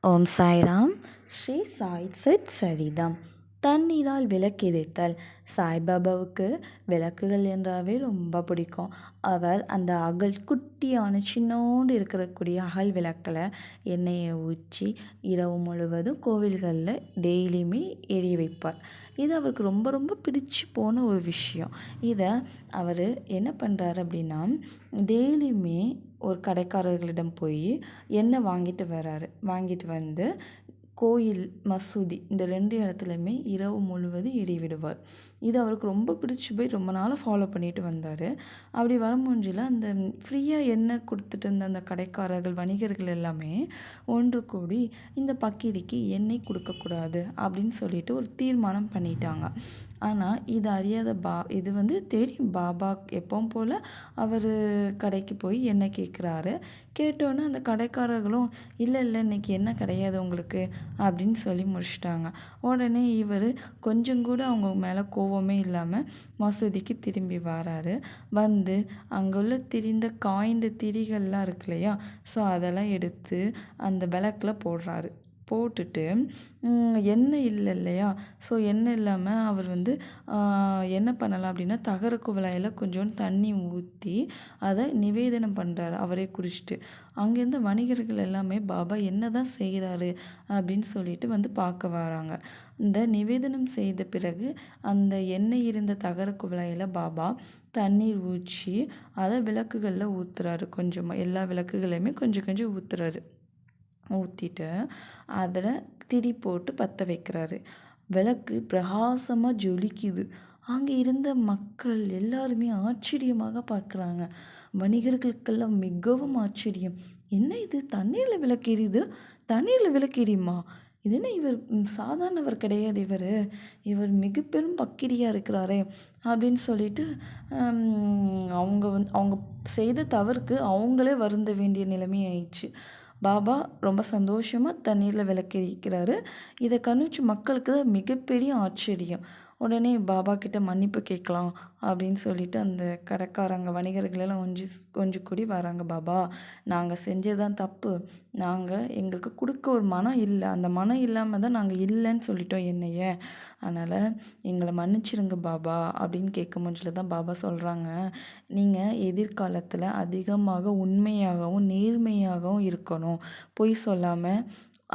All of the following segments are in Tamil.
ஓம் சாய்ராம். ஸ்ரீ சாய் சத் சரிதம். தண்ணீரால் விளக்கெரித்தல். சாய்பாபாவுக்கு விளக்குகள் என்றாவே ரொம்ப பிடிக்கும். அவர் அந்த குட்டியான சின்னோண்டு இருக்கக்கூடிய அகல் விளக்கில் எண்ணெயை ஊற்றி இரவு முழுவதும் கோவில்களில் டெய்லியுமே எரிய வைப்பார். இது அவருக்கு ரொம்ப ரொம்ப பிடிச்சு போன ஒரு விஷயம். இதை அவர் என்ன பண்ணுறாரு அப்படின்னா, டெய்லியுமே ஒரு கடைக்காரர்களிடம் போய் எண்ணெய் வாங்கிட்டு வந்து கோயில், மசூதி இந்த 2 இடத்துலையுமே இரவு முழுவதும் எரிய விடுவார். இது அவருக்கு ரொம்ப பிடிச்சி போய் ரொம்ப நாளாக ஃபாலோ பண்ணிட்டு வந்தார். அப்படி வர மூஞ்சில் அந்த ஃப்ரீயாக எண்ணெய் கொடுத்துட்டு இருந்த அந்த கடைக்காரர்கள், வணிகர்கள் எல்லாமே ஒன்று கூடி இந்த பக்கிரிக்கு எண்ணெய் கொடுக்கக்கூடாது அப்படின்னு சொல்லிட்டு ஒரு தீர்மானம் பண்ணிட்டாங்க. ஆனால் இது அறியாத இது தெரியும். பாபா எப்பவும் போல் அவர் கடைக்கு போய் எண்ணெய் கேட்குறாரு. கேட்டோன்னே அந்த கடைக்காரர்களும் இல்லை இன்றைக்கி எண்ணெய் கிடையாது உங்களுக்கு அப்படின்னு சொல்லி முடிச்சிட்டாங்க. உடனே இவர் கொஞ்சம் கூட அவங்க மேலே கோவமே இல்லாமல் மசூதிக்கு திரும்பி வராரு. வந்து அங்கே உள்ள காய்ந்த திரிகள்லாம் இருக்கு இல்லையா, ஸோ அதெல்லாம் எடுத்து அந்த விளக்கில் போடுறாரு. போட்டுட்டு எண்ணெய் இல்லை இல்லையா, ஸோ எண்ணெய் இல்லாமல் அவர் என்ன பண்ணலாம் அப்படின்னா, தகர குவளையில் கொஞ்சோண்டு தண்ணி ஊற்றி அதை நிவேதனம் பண்ணுறாரு அவரே குடிச்சிட்டு. அங்கேருந்து வணிகர்கள் எல்லாமே பாபா என்ன தான் செய்கிறாரு அப்படின்னு சொல்லிட்டு பார்க்க வராங்க. இந்த நிவேதனம் செய்த பிறகு அந்த எண்ணெய் இருந்த தகர குவளையில் பாபா தண்ணீர் ஊற்றி அதை விளக்குகளில் ஊற்றுறாரு. கொஞ்சமாக எல்லா விளக்குகளையுமே கொஞ்சம் கொஞ்சம் ஊற்றுறாரு. ஊற்றிட்டு அதில் திரி போட்டு பற்ற வைக்கிறாரு. விளக்கு பிரகாசமாக ஜொலிக்குது. அங்கே இருந்த மக்கள் எல்லாருமே ஆச்சரியமாக பார்க்குறாங்க. வணிகர்களுக்கெல்லாம் மிகவும் ஆச்சரியம். என்ன இது, தண்ணீரில் விளக்கு எரியுது, தண்ணீரில் விளக்கு எரியுமா, இது என்ன, இவர் சாதாரணவர் கிடையாது, இவர் மிக பெரும் பக்கிரியாக இருக்கிறாரே அப்படின்னு சொல்லிட்டு அவங்க செய்த தவறுக்கு அவங்களே வருந்த வேண்டிய நிலைமை ஆயிடுச்சு. பாபா ரொம்ப சந்தோஷமாக தண்ணீரில் விளக்கெரிக்கிறாரு. இதை கணிச்சு மக்களுக்கு மிகப்பெரிய ஆச்சரியம். உடனே பாபா கிட்ட மன்னிப்பு கேட்கலாம் அப்படின்னு சொல்லிட்டு அந்த கடைக்காரங்க, வணிகர்களெல்லாம் கொஞ்சம் கூடி வராங்க. பாபா, நாங்கள் செஞ்சதுதான் தப்பு. எங்களுக்கு கொடுக்க ஒரு மனம் இல்லை. அந்த மனம் இல்லாமல் தான் நாங்கள் இல்லைன்னு சொல்லிட்டோம் என்னைய. அதனால் எங்களை மன்னிச்சிடுங்க பாபா அப்படின்னு கேட்க முடியல தான் பாபா சொல்கிறாங்க, நீங்கள் எதிர்காலத்தில் அதிகமாக உண்மையாகவும் நேர்மையாகவும் இருக்கணும். பொய் சொல்லாமல்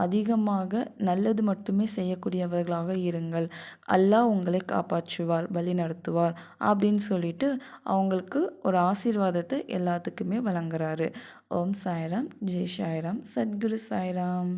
அதிகமாக நல்லது மட்டுமே செய்யக்கூடியவர்களாக இருங்கள். அல்லாஹ் உங்களை காப்பாற்றுவார், வழி நடத்துவார் அப்படின்னு சொல்லிட்டு அவங்களுக்கு ஒரு ஆசீர்வாதத்தை எல்லாத்துக்குமே வழங்குறாரு. ஓம் சாய்ராம். ஜெய் சாய்ராம். சத்குரு சாய்ராம்.